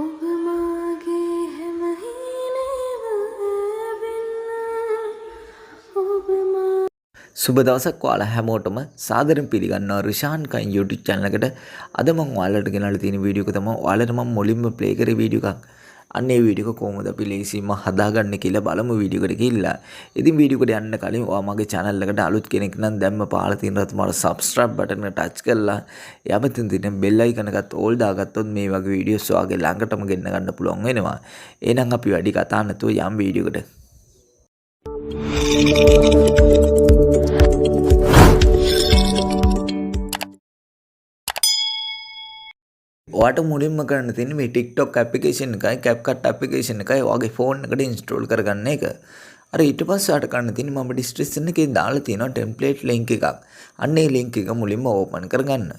ඔබ මාගේ හැම හීනෙම වෙන්න ඔබ මා සුබ දවසක් ඔයාලා හැමෝටම සාදරයෙන් පිළිගන්නවා රිෂාන් කයින් YouTube channel එකට. අද මම ඔයාලට ගෙනල්ලා තියෙන වීඩියෝ එක තමයි ඔයාලට මම මුලින්ම play කරේ වීඩියෝ එකක්. අන්න ඒ වීඩියෝ එක කොහොමද අපි ලේසියෙන්ම හදාගන්නේ කියලා බලමු වීඩියෝ එකට ගිහිල්ලා. ඉතින් වීඩියෝ එකට යන්න කලින් ඔයා මගේ channel එකට අලුත් කෙනෙක් නම් දැම්ම පාලා තියෙන රත් මට subscribe button එක touch කරලා යමතින් තියෙන bell icon එකත් all දාගත්තොත් මේ වගේ වීඩියෝස් ඔයාගේ ළඟටම ගෙන්න ගන්න පුළුවන් වෙනවා. එහෙනම් අපි වැඩි කතා නැතුව යම් වීඩියෝ එකට. ඔයාට මුලින්ම කරන්න තියෙන්නේ මේ Tik Tok application එකයි Capcut application එකයි ඔයාගේ phone එකට install කරගන්න එක. අර ඊට පස්සේ ඔයාට කරන්න තියෙන්නේ මම description එකේ දාලා තියෙනවා template link එකක්. අන්න ඒ link එක මුලින්ම open කරගන්න.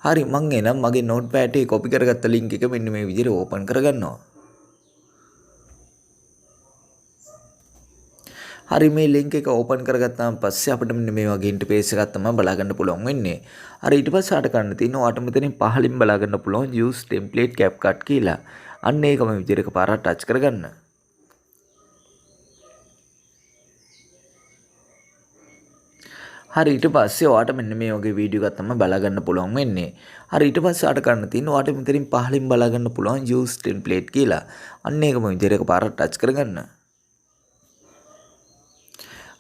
හරි මම එනම් මගේ notepad එකේ copy කරගත්ත link එක මෙන්න මේ විදිහට open කරගන්නවා. හරි මේ link එක open කරගත්තාම පස්සේ අපිට මෙන්න මේ වගේ interface එකක් තමයි බලා ගන්න පුළුවන් වෙන්නේ. හරි ඊට පස්සේ ආට කරන්න තියෙනවා ඔයාට මෙතනින් පහළින් බලා ගන්න පුළුවන් use template CapCut කියලා. අන්න ඒකම විදිහට එකපාරක් touch කරගන්න. හරි ඊට පස්සේ ඔයාට මෙන්න මේ වගේ වීඩියෝ එකක් තමයි බලා ගන්න පුළුවන් වෙන්නේ. හරි ඊට පස්සේ ආට කරන්න තියෙනවා ඔයාට මෙතනින් පහළින් බලා ගන්න පුළුවන් use template කියලා. අන්න ඒකම විදිහට එකපාරක් touch කරගන්න.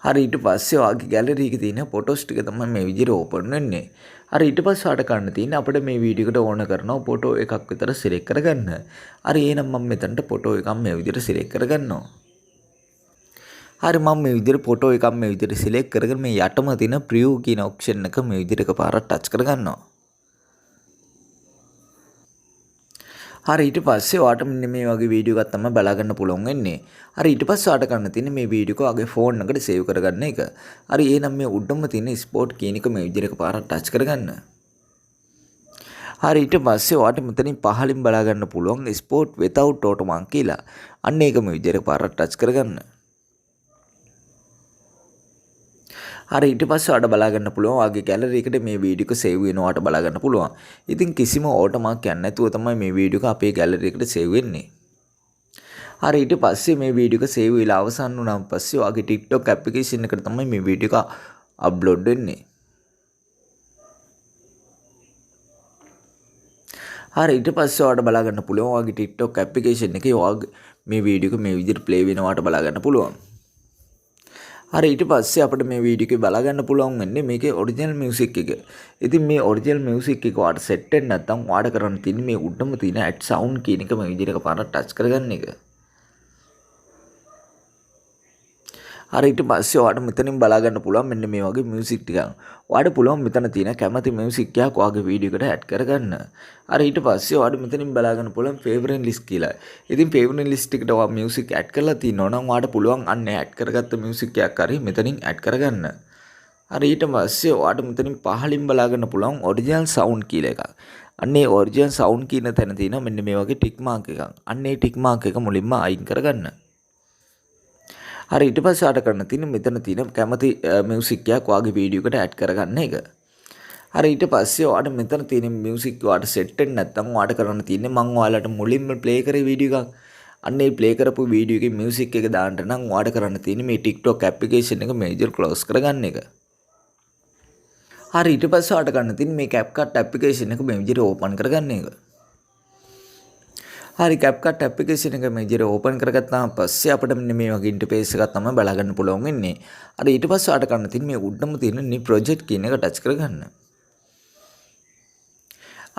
හරි ඊට පස්සේ ඔයාගේ ගැලරි එකේ තියෙන ෆොටෝස් ටික තමයි මේ විදිහට ඕපන් වෙන්නේ. හරි ඊට පස්සේ ඔයාට කරන්න තියෙන්නේ අපිට මේ වීඩියෝ එකට ඕන කරන ෆොටෝ එකක් විතර සිලෙක්ට් කරගන්න. හරි එහෙනම් මම මෙතනට ෆොටෝ එකක් මේ විදිහට සිලෙක්ට් කරගන්නවා. හරි මම මේ විදිහට ෆොටෝ එකක් මේ විදිහට සිලෙක්ට් කරගෙන මේ යටම තියෙන preview කියන ඔප්ෂන් එක මේ විදිහට එකපාරක් ටච් කරගන්නවා. හරි ඊට පස්සේ ඔයාට මෙන්න මේ වගේ වීඩියෝ එකක් තමයි බලා ගන්න පුළුවන් වෙන්නේ. හරි ඊට පස්සේ ඔයාට කරන්න තියෙන්නේ මේ වීඩියෝ එක ඔයාගේ ෆෝන් එකට සේව් කරගන්න එක. හරි එහෙනම් මේ උඩම තියෙන ස්පෝට් කියන එක මේ විදිහට එකපාරක් ටච් කරගන්න. හරි ඊට පස්සේ ඔයාට මෙතනින් පහළින් බලා ගන්න පුළුවන් ස්පෝට් without watermark කියලා. අන්න ඒක මේ විදිහට එකපාරක් ටච් කරගන්න. හරි ඊට පස්සේ ඔයාලට බලා ගන්න පුළුවන් ඔයාගේ ගැලරි එකට මේ වීඩියෝ එක සේව් වෙනවා ඔයාලට බලා ගන්න පුළුවන්. ඉතින් කිසිම වෝටර්මාක් යන්නේ නැතුව තමයි මේ වීඩියෝ එක අපේ ගැලරි එකට සේව් වෙන්නේ. හරි ඊට පස්සේ මේ වීඩියෝ එක සේව් වෙලා අවසන් වුණාන් පස්සේ ඔයාගේ TikTok application එකට තමයි මේ වීඩියෝ එක අප්ලෝඩ් වෙන්නේ. හරි ඊට පස්සේ ඔයාලට බලා ගන්න පුළුවන් ඔයාගේ TikTok application එකේ ඔයාගේ මේ වීඩියෝ එක මේ විදිහට play වෙනවා ඔයාලට බලා ගන්න පුළුවන්. හරි ඊට පස්සේ අපිට මේ වීඩියෝ එකේ බලා ගන්න පුළුවන් වෙන්නේ මේකේ ඔරිජිනල් මියුසික් එක. ඉතින් මේ ඔරිජිනල් මියුසික් එක ඔයාලට සෙට් වෙන්නේ නැත්නම් ඔයාලට කරන්න තියෙන්නේ මේ උඩම තියෙන ඇඩ් සවුන්ඩ් කියන එක මේ විදිහට එකපාරක් ටච් කරගන්න එක. හරි ඊට පස්සේ ඔයාලට මෙතනින් බලා ගන්න පුළුවන් මෙන්න මේ වගේ මියුසික් ටිකක්. ඔයාලට පුළුවන් මෙතන තියෙන කැමති මියුසික් එකක් ඔයාගේ වීඩියෝ එකට ඇඩ් කරගන්න. හරි ඊට පස්සේ ඔයාලට මෙතනින් බලා ගන්න පුළුවන් ෆේවරිට් ලිස්ට් කියලා. ඉතින් ෆේවරිට් ලිස්ට් එකට ඔයා මියුසික් ඇඩ් කරලා තියෙනවා නම් ඔයාලට පුළුවන් අන්න ඇඩ් කරගත්ත මියුසික් එකක් හරි මෙතනින් ඇඩ් කරගන්න. හරි ඊට පස්සේ ඔයාලට මෙතනින් පහළින් බලා ගන්න පුළුවන් ඔරිජිනල් සවුන්ඩ් කියලා එකක්. අන්න ඒ ඔරිජිනල් සවුන්ඩ් කියන තැන තියෙනවා මෙන්න මේ වගේ ටික් මාක් එකක්. අන්න ඒ ටික් මාක් එක මුලින්ම අයින් කරගන්න. හරි ඊට පස්සේ ආට කරන්න තියෙන්නේ මෙතන තියෙන කැමති මියුසික් එකක් ඔයාගේ වීඩියෝ එකට ඇඩ් කරගන්න එක. හරි ඊට පස්සේ ඔයාට මෙතන තියෙන මියුසික් ඔයාට සෙට් වෙන්නේ නැත්නම් ඔයාට කරන්න තියෙන්නේ මම ඔයාලට මුලින්ම ප්ලේ කරේ වීඩියෝ එකක්. අන්න ඒ ප්ලේ කරපු වීඩියෝ එකේ මියුසික් එක දාන්න නම් ඔයාට කරන්න තියෙන්නේ මේ TikTok application එක මේජර් ක්ලෝස් කරගන්න එක. හරි ඊට පස්සේ ඔයාට කරන්න තියෙන්නේ මේ CapCut application එක මේ විදිහට ඕපන් කරගන්න එක. හරි CapCut application එක මේ විදිහට ඕපන් කරගත්තාම පස්සේ අපිට මෙන්න මේ වගේ ඉන්ටර්ෆේස් එකක් තමයි බලා ගන්න පුළුවන් වෙන්නේ. හරි ඊට පස්සේ ඔයාලට කරන්න තියෙන්නේ මේ උඩම තියෙන new project කියන එක ටච් කරගන්න.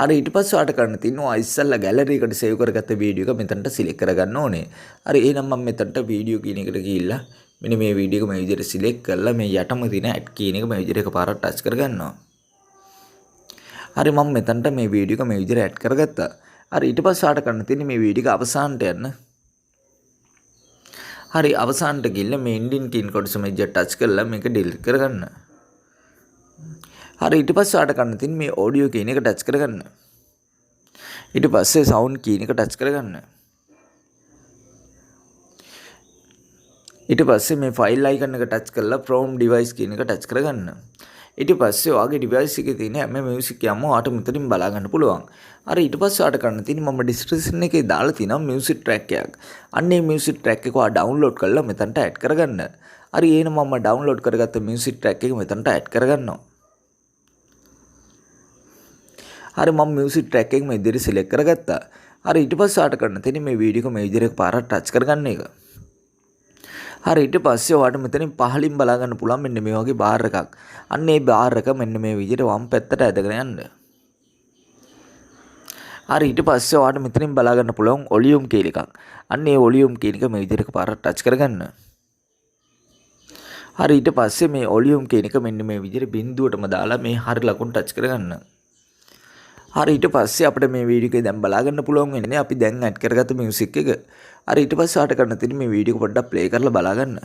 හරි ඊට පස්සේ ඔයාලට කරන්න තියෙන්නේ ඔයා ඉස්සෙල්ලා ගැලරි එකට සේව් කරගත්ත වීඩියෝ එක මෙතනට සිලෙක්ට් කරගන්න ඕනේ. හරි එහෙනම් මම මෙතනට වීඩියෝ කියන එකට ගිහිල්ලා මෙන්න මේ වීඩියෝ එක මේ විදිහට සිලෙක්ට් කරලා මේ යටම තියෙන ඇඩ් කියන එක මේ විදිහට එකපාරක් ටච් කරගන්නවා. හරි මම මෙතනට මේ වීඩියෝ එක මේ විදිහට ඇඩ් කරගත්තා. හරි ඊට පස්සේ ආට කරන්න තියෙන්නේ මේ වීඩියෝ එක අවසානට යන්න. හරි අවසානට ගිහිල්ලා මේ එන්ඩින් කියන කොටස මේ විදිහට ටච් කරලා මේක ඩිලීට් කරගන්න. හරි ඊට පස්සේ ආට කරන්න තියෙන්නේ මේ ඔඩියෝ කියන එක ටච් කරගන්න. ඊට පස්සේ සවුන්ඩ් කියන එක ටච් කරගන්න. ඊට පස්සේ මේ ෆයිල් අයිකන් එක ටච් කරලා from device කියන එක ටච් කරගන්න. ඊට පස්සේ ඔයාගේ ඩිවයිස් එකේ තියෙන හැම මියුසික් එකක්ම ඔයාට මෙතනින් බලා ගන්න පුළුවන්. අර ඊට පස්සේ ඔයාට කරන්න තියෙන්නේ මම ඩිස්ක්‍රිප්ෂන් එකේ දාලා තියෙනවා මියුසික් ට්‍රැක් එකක්. අන්න ඒ මියුසික් ට්‍රැක් එක ඔයා ඩවුන්ලෝඩ් කරලා මෙතනට ඇඩ් කරගන්න. හරි එහෙනම් මම ඩවුන්ලෝඩ් කරගත්ත මියුසික් ට්‍රැක් එක මෙතනට ඇඩ් කරගන්නවා. හරි මම මියුසික් ට්‍රැක් එක මේ විදිහට සිලෙක්ට් කරගත්තා. හරි ඊට පස්සේ ඔයාට කරන්න තියෙන්නේ මේ වීඩියෝ එක මේ විදිහට පාරක් ටච් කරගන්න එක. හරි ඊට පස්සේ ඔයාට මෙතනින් පහලින් බලා ගන්න පුළුවන් මෙන්න මේ වගේ බාර් එකක්. අන්න ඒ බාර් එක මෙන්න මේ විදිහට වම් පැත්තට ඇදගෙන යන්න. හරි ඊට පස්සේ ඔයාට මෙතනින් බලා ගන්න පුළුවන් වොලියුම් කීල් එකක්. අන්න ඒ වොලියුම් කීල් එක මේ විදිහට පාරක් ටච් කරගන්න. හරි ඊට පස්සේ මේ වොලියුම් කීල් එක මෙන්න මේ විදිහට බිඳුවටම දාලා මේ හරි ලකුණු ටච් කරගන්න. හරි ඊට පස්සේ අපිට මේ වීඩියෝ එකේ දැන් බලා ගන්න පුළුවන් වෙන්නේ අපි දැන් ඇඩ් කරගත්ත මියුසික් එක. හරි ඊට පස්සේ ආට කරන්න තියෙන්නේ මේ වීඩියෝ එක පොඩ්ඩක් ප්ලේ කරලා බලා ගන්න.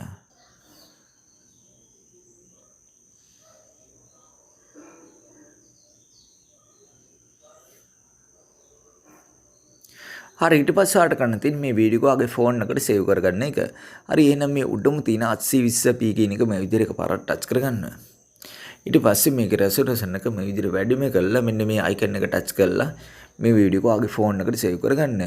හරි ඊට පස්සේ ආට කරන්න තියෙන්නේ මේ වීඩියෝ එක ආගේ ෆෝන් එකට සේව් කරගන්න එක. හරි එහෙනම් මේ උඩම තියෙන 820p කියන එක මේ විදිහට එකපාරට ටච් කරගන්න. ඊට පස්සේ මේක රෙසොලූෂන් එක මේ විදිහට වැඩිම කරලා මෙන්න මේ අයිකන් එක ටච් කරලා මේ වීඩියෝ එක ආගේ ෆෝන් එකට සේව් කරගන්න.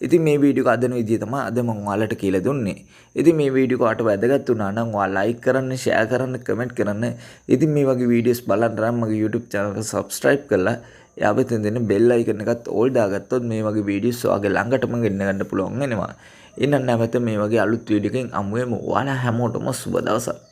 ඉතින් මේ වීඩියෝ එක අදන විදිය තමයි අද මම ඔයාලට කියලා දුන්නේ. ඉතින් මේ වීඩියෝ එක ඔයාලට වැදගත් වුණා නම් ඔයා ලයික් කරන්න, ෂෙයා කරන්න, කමෙන්ට් කරන්න. ඉතින් මේ වගේ වීඩියෝස් බලන්න නම් මගේ YouTube channel එක subscribe කරලා යාපෙන් දෙන bell icon එකත් all දාගත්තොත් මේ වගේ වීඩියෝස් ඔයාගේ ළඟටම ගෙන්න ගන්න පුළුවන් වෙනවා. එහෙනම් නැවත මේ වගේ අලුත් වීඩියෝ එකකින් අමු වෙමු. ඔයාලා හැමෝටම සුබ දවසක්.